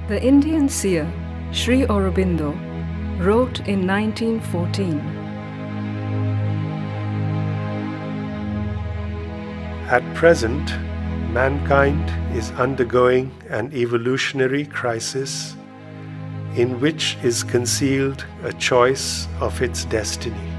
The Indian seer Sri Aurobindo wrote in 1914, "At present, mankind is undergoing an evolutionary crisis in which is concealed a choice of its destiny.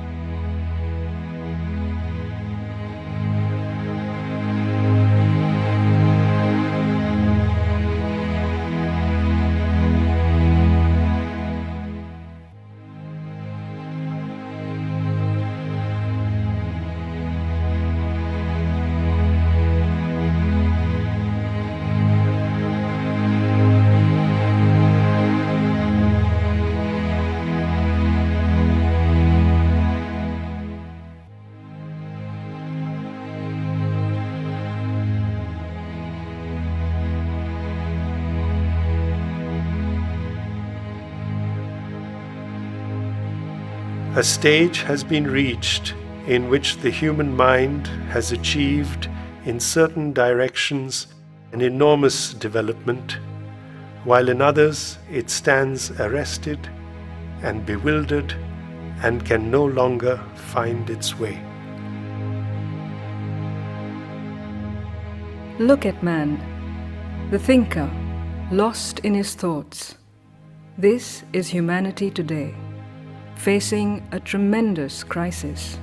A stage has been reached in which the human mind has achieved in certain directions an enormous development, while in others it stands arrested and bewildered and can no longer find its way. Look at man, the thinker, lost in his thoughts. This is humanity today, facing a tremendous crisis.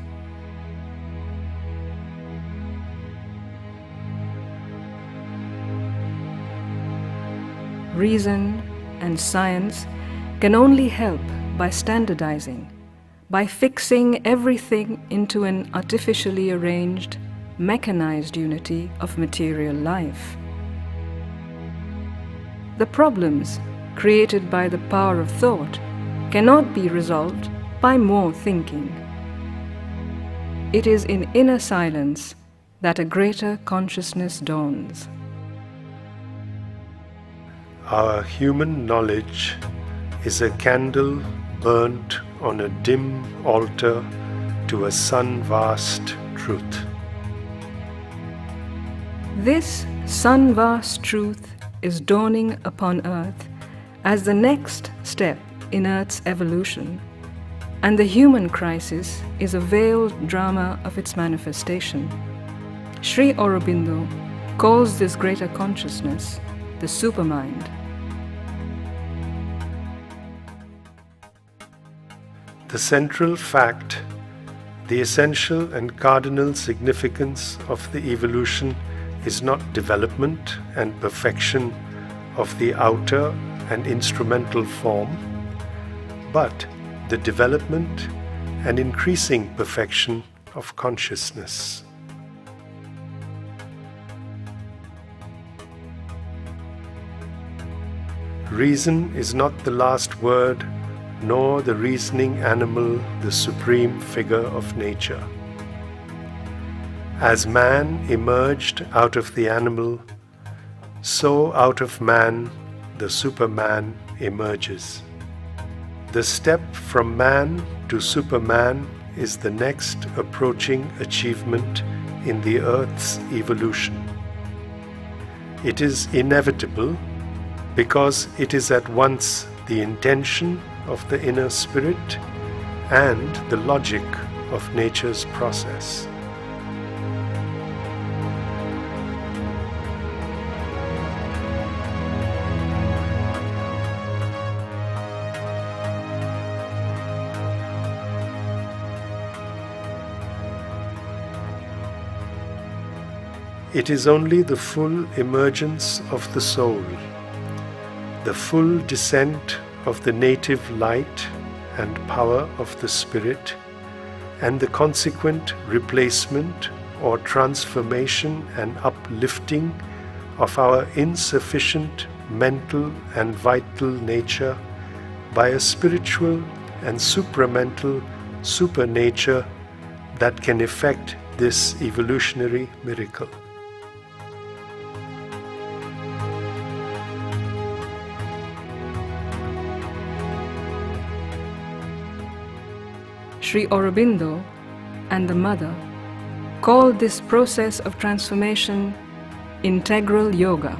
Reason and science can only help by standardizing, by fixing everything into an artificially arranged, mechanized unity of material life. The problems created by the power of thought cannot be resolved by more thinking. It is in inner silence that a greater consciousness dawns. Our human knowledge is a candle burnt on a dim altar to a sun-vast truth. This sun-vast truth is dawning upon earth as the next step in Earth's evolution, and the human crisis is a veiled drama of its manifestation. Sri Aurobindo calls this greater consciousness the supermind. The central fact, the essential and cardinal significance of the evolution is not development and perfection of the outer and instrumental form, but the development and increasing perfection of consciousness. Reason is not the last word, nor the reasoning animal the supreme figure of nature. As man emerged out of the animal, so out of man the Superman emerges. The step from man to Superman is the next approaching achievement in the Earth's evolution. It is inevitable because it is at once the intention of the inner spirit and the logic of nature's process. It is only the full emergence of the soul, the full descent of the native light and power of the spirit, and the consequent replacement or transformation and uplifting of our insufficient mental and vital nature by a spiritual and supramental supernature that can effect this evolutionary miracle. Sri Aurobindo and the Mother called this process of transformation integral yoga.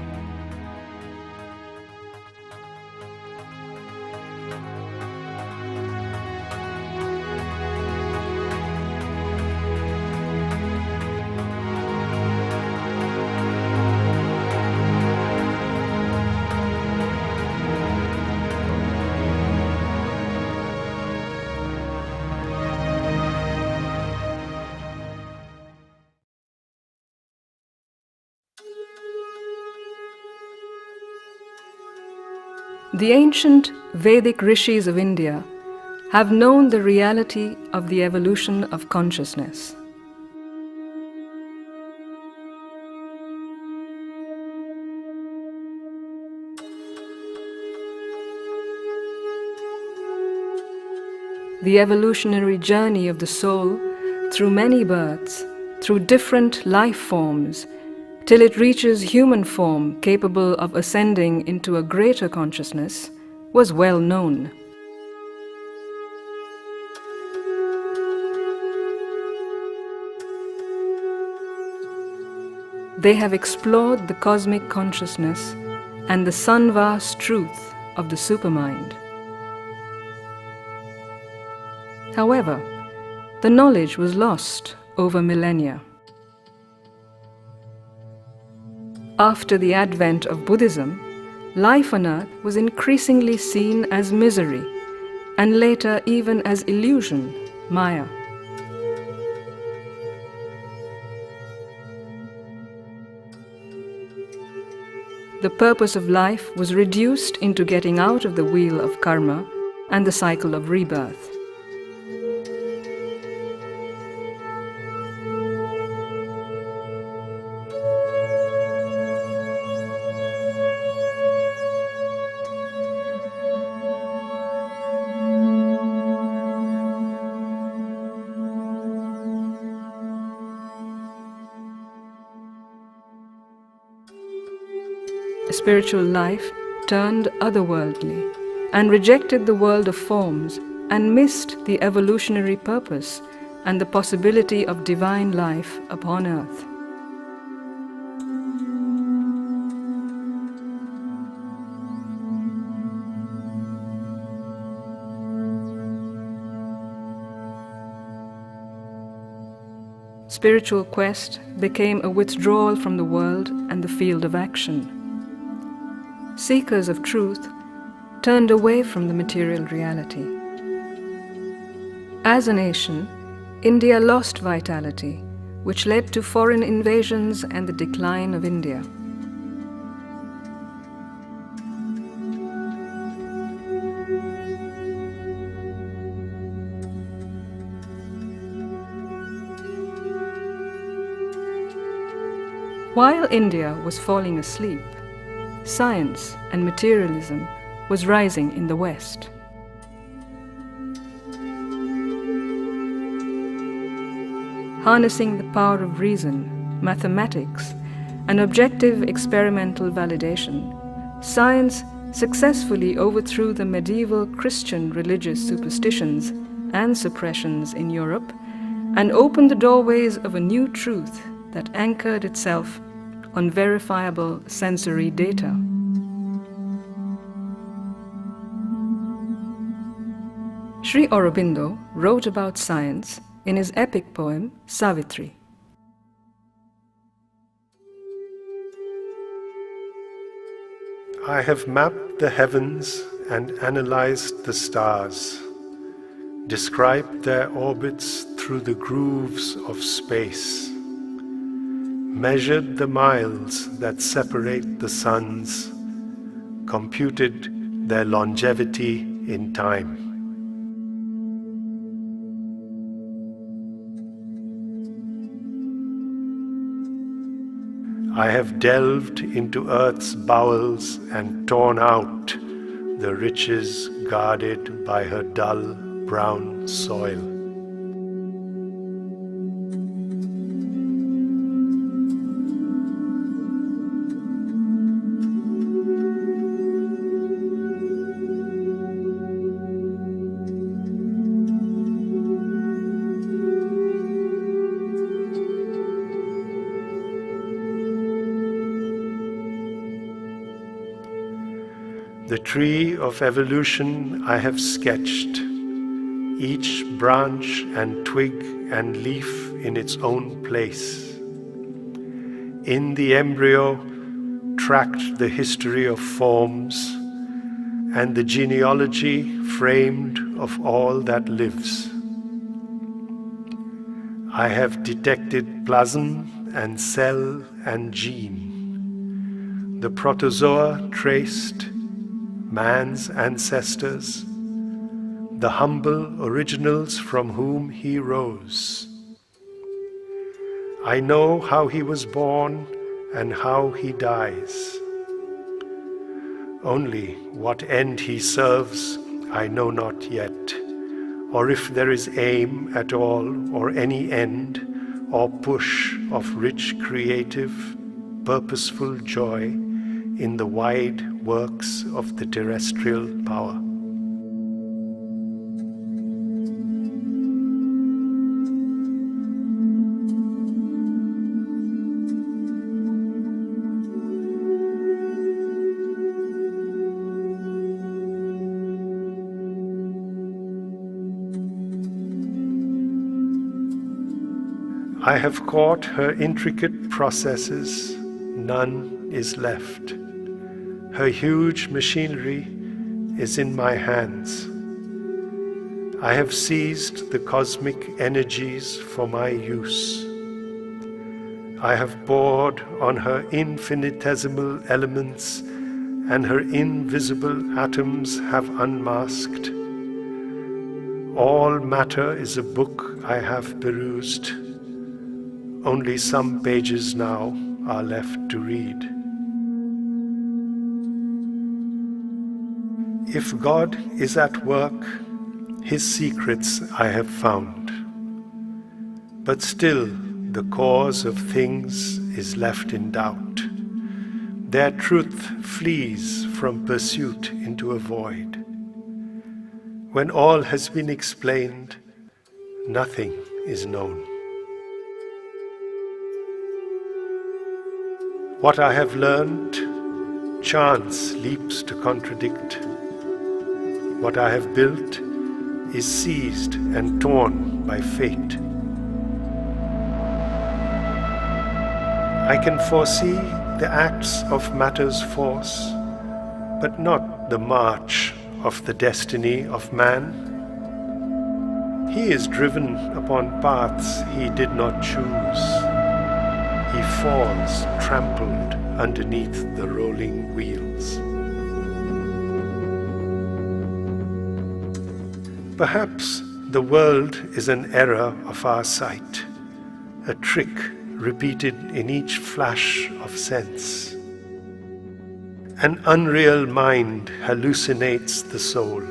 The ancient Vedic rishis of India have known the reality of the evolution of consciousness. The evolutionary journey of the soul through many births, through different life forms, till it reaches human form capable of ascending into a greater consciousness, was well known. They have explored the cosmic consciousness and the sun-vast truth of the supermind. However, the knowledge was lost over millennia. After the advent of Buddhism, life on earth was increasingly seen as misery, and later even as illusion, Maya. The purpose of life was reduced into getting out of the wheel of karma and the cycle of rebirth. Spiritual life turned otherworldly and rejected the world of forms and missed the evolutionary purpose and the possibility of divine life upon earth. Spiritual quest became a withdrawal from the world and the field of action. Seekers of truth turned away from the material reality. As a nation, India lost vitality, which led to foreign invasions and the decline of India. While India was falling asleep, science and materialism was rising in the West. Harnessing the power of reason, mathematics, and objective experimental validation, science successfully overthrew the medieval Christian religious superstitions and suppressions in Europe and opened the doorways of a new truth that anchored itself on verifiable sensory data. Sri Aurobindo wrote about science in his epic poem Savitri. I have mapped the heavens and analyzed the stars, described their orbits through the grooves of space, measured the miles that separate the suns, computed their longevity in time. I have delved into earth's bowels and torn out the riches guarded by her dull brown soil. The tree of evolution I have sketched, each branch and twig and leaf in its own place. In the embryo, tracked the history of forms and the genealogy framed of all that lives. I have detected plasm and cell and gene, the protozoa traced, man's ancestors, the humble originals from whom he rose. I know how he was born and how he dies. Only what end he serves I know not yet, or if there is aim at all, or any end, or push of rich creative, purposeful joy in the wide works of the terrestrial power. I have caught her intricate processes, none is left. Her huge machinery is in my hands. I have seized the cosmic energies for my use. I have bored on her infinitesimal elements, and her invisible atoms have unmasked. All matter is a book I have perused. Only some pages now are left to read. If God is at work, His secrets I have found. But still the cause of things is left in doubt. Their truth flees from pursuit into a void. When all has been explained, nothing is known. What I have learned, chance leaps to contradict. What I have built is seized and torn by fate. I can foresee the acts of matter's force, but not the march of the destiny of man. He is driven upon paths he did not choose. He falls trampled underneath the rolling wheels. Perhaps the world is an error of our sight, a trick repeated in each flash of sense. An unreal mind hallucinates the soul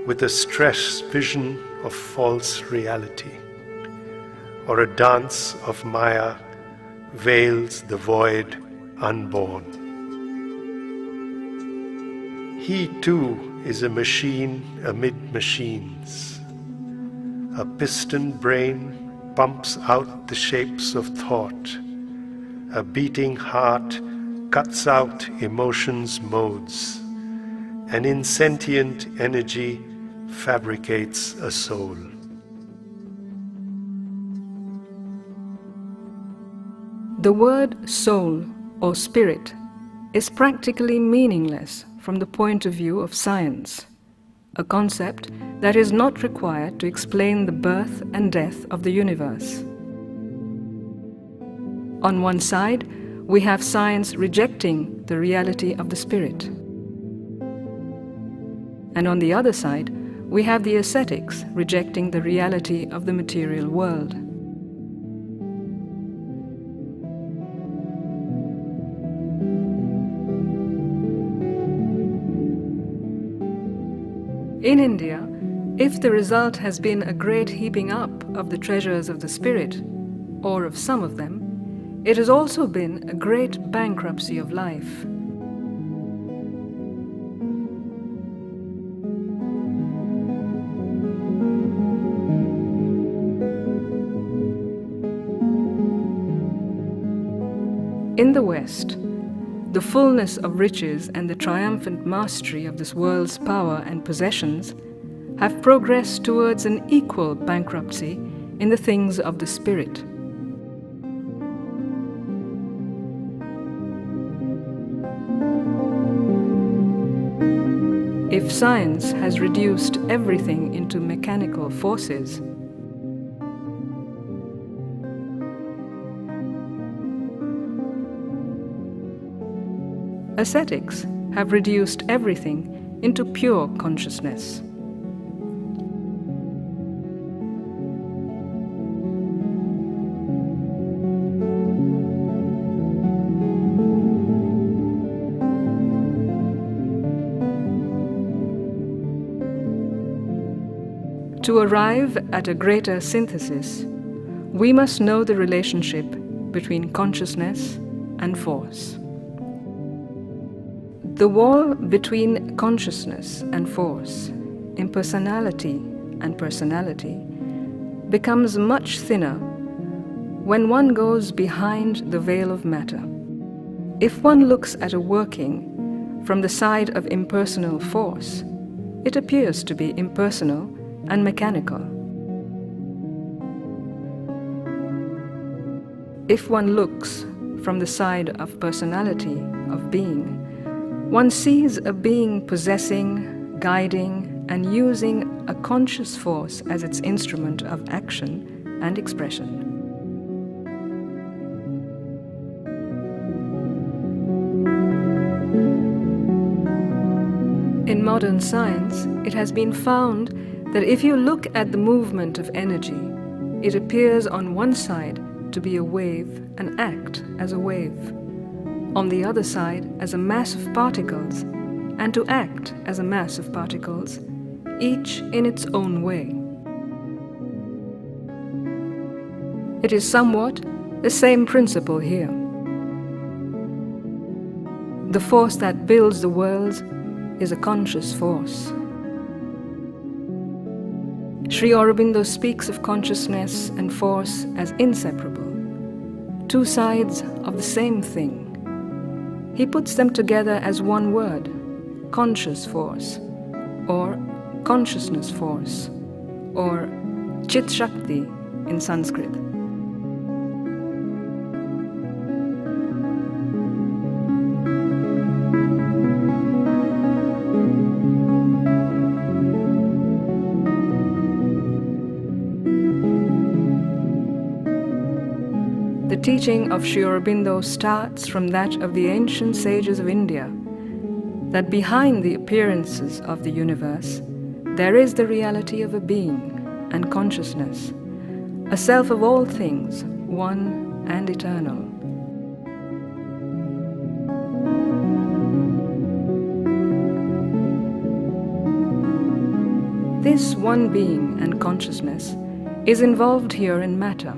with a stress vision of false reality, or a dance of Maya veils the void unborn. He too is a machine amid machines. A piston brain pumps out the shapes of thought. A beating heart cuts out emotions' modes. An insentient energy fabricates a soul. The word soul or spirit is practically meaningless from the point of view of science, a concept that is not required to explain the birth and death of the universe. On one side, we have science rejecting the reality of the spirit. And on the other side, we have the ascetics rejecting the reality of the material world. In India, if the result has been a great heaping up of the treasures of the spirit, or of some of them, it has also been a great bankruptcy of life. In the West, the fullness of riches and the triumphant mastery of this world's power and possessions have progressed towards an equal bankruptcy in the things of the spirit. If science has reduced everything into mechanical forces, ascetics have reduced everything into pure consciousness. To arrive at a greater synthesis, we must know the relationship between consciousness and force. The wall between consciousness and force, impersonality and personality, becomes much thinner when one goes behind the veil of matter. If one looks at a working from the side of impersonal force, it appears to be impersonal and mechanical. If one looks from the side of personality, of being, one sees a being possessing, guiding, and using a conscious force as its instrument of action and expression. In modern science, it has been found that if you look at the movement of energy, it appears on one side to be a wave and act as a wave, on the other side as a mass of particles, and to act as a mass of particles, each in its own way. It is somewhat the same principle here. The force that builds the worlds is a conscious force. Sri Aurobindo speaks of consciousness and force as inseparable, two sides of the same thing. He puts them together as one word, conscious force, or consciousness force, or Chit Shakti in Sanskrit. The teaching of Sri Aurobindo starts from that of the ancient sages of India, that behind the appearances of the universe, there is the reality of a being and consciousness, a self of all things, one and eternal. This one being and consciousness is involved here in matter.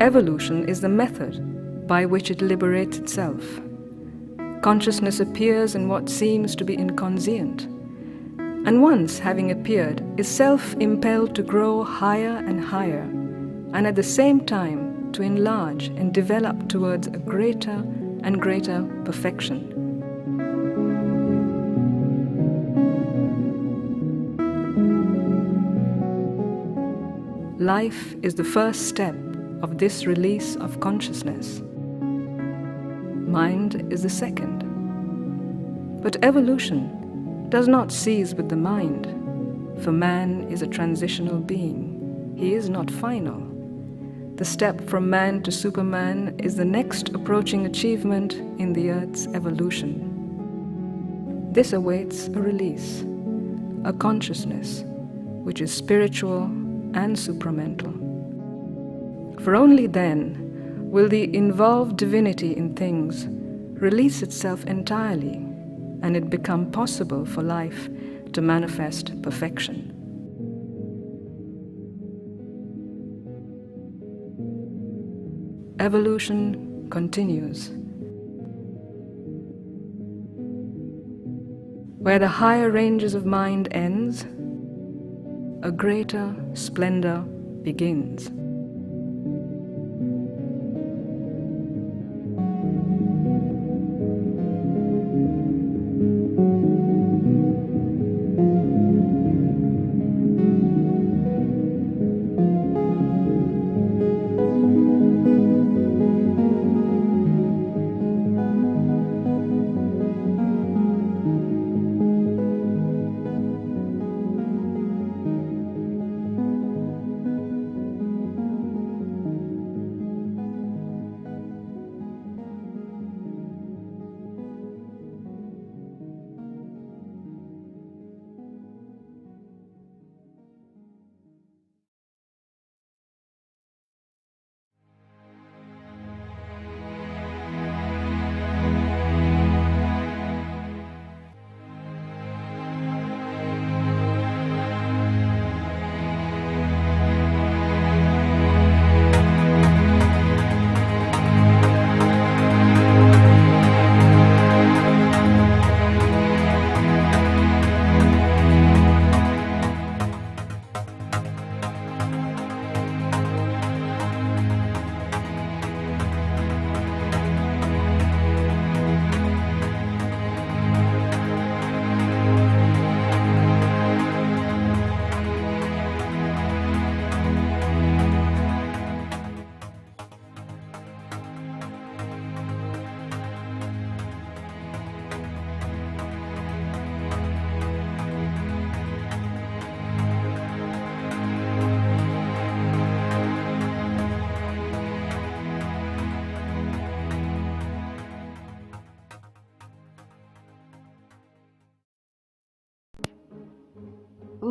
Evolution is the method by which it liberates itself. Consciousness appears in what seems to be inconscient, and once having appeared, is self-impelled to grow higher and higher, and at the same time to enlarge and develop towards a greater and greater perfection. Life is the first step of this release of consciousness. Mind is the second. But evolution does not cease with the mind, for man is a transitional being. He is not final. The step from man to Superman is the next approaching achievement in the Earth's evolution. This awaits a release, a consciousness which is spiritual and supramental. For only then will the involved divinity in things release itself entirely, and it become possible for life to manifest perfection. Evolution continues. Where the higher ranges of mind ends, a greater splendor begins.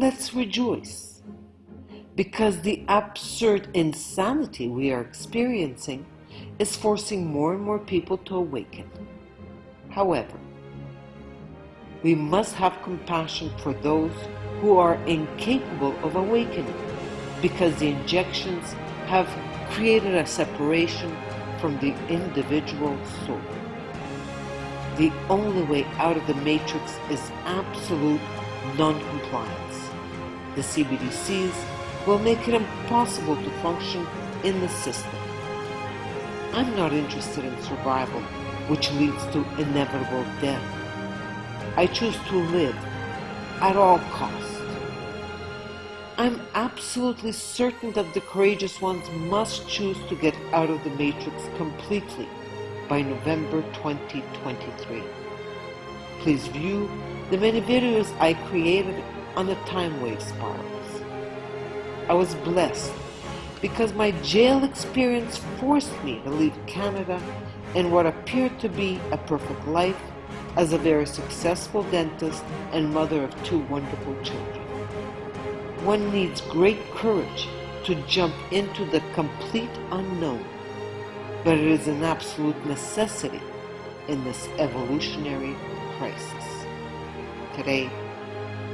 let's rejoice, because the absurd insanity we are experiencing is forcing more and more people to awaken. However, we must have compassion for those who are incapable of awakening, because the injections have created a separation from the individual soul. The only way out of the matrix is absolute non-compliance. The CBDCs will make it impossible to function in the system. I'm not interested in survival, which leads to inevitable death. I choose to live at all costs. I'm absolutely certain that the courageous ones must choose to get out of the matrix completely by November 2023. Please view the many videos I created on the time wave spirals. I was blessed because my jail experience forced me to leave Canada and what appeared to be a perfect life as a very successful dentist and mother of 2 wonderful children. One needs great courage to jump into the complete unknown, but it is an absolute necessity in this evolutionary crisis. Today,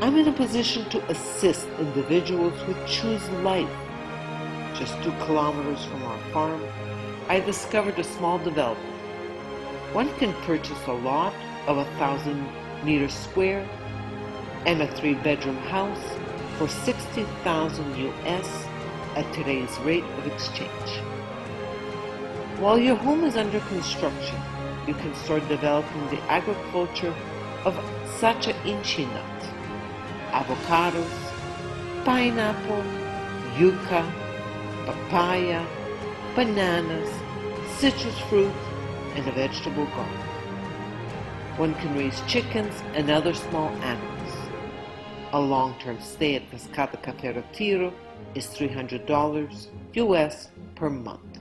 I'm in a position to assist individuals who choose life. Just 2 kilometers from our farm, I discovered a small development. One can purchase a lot of 1,000 meters square and a 3-bedroom house for $60,000 US at today's rate of exchange. While your home is under construction, you can start developing the agriculture of such an inchy nut, avocados, pineapple, yucca, papaya, bananas, citrus fruit, and a vegetable garden. One can raise chickens and other small animals. A long-term stay at Cascata Cafe Retiro is $300 US per month.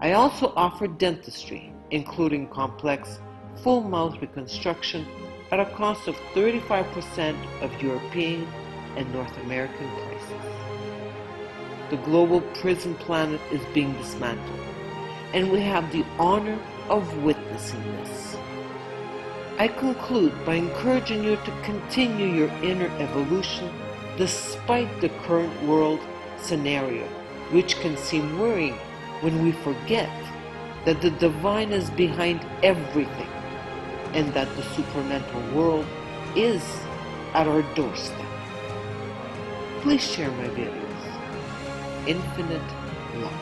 I also offer dentistry, including complex full-mouth reconstruction at a cost of 35% of European and North American prices. The global prison planet is being dismantled, and we have the honor of witnessing this. I conclude by encouraging you to continue your inner evolution despite the current world scenario, which can seem worrying when we forget that the divine is behind everything and that the supramental world is at our doorstep. Please share my videos. Infinite love.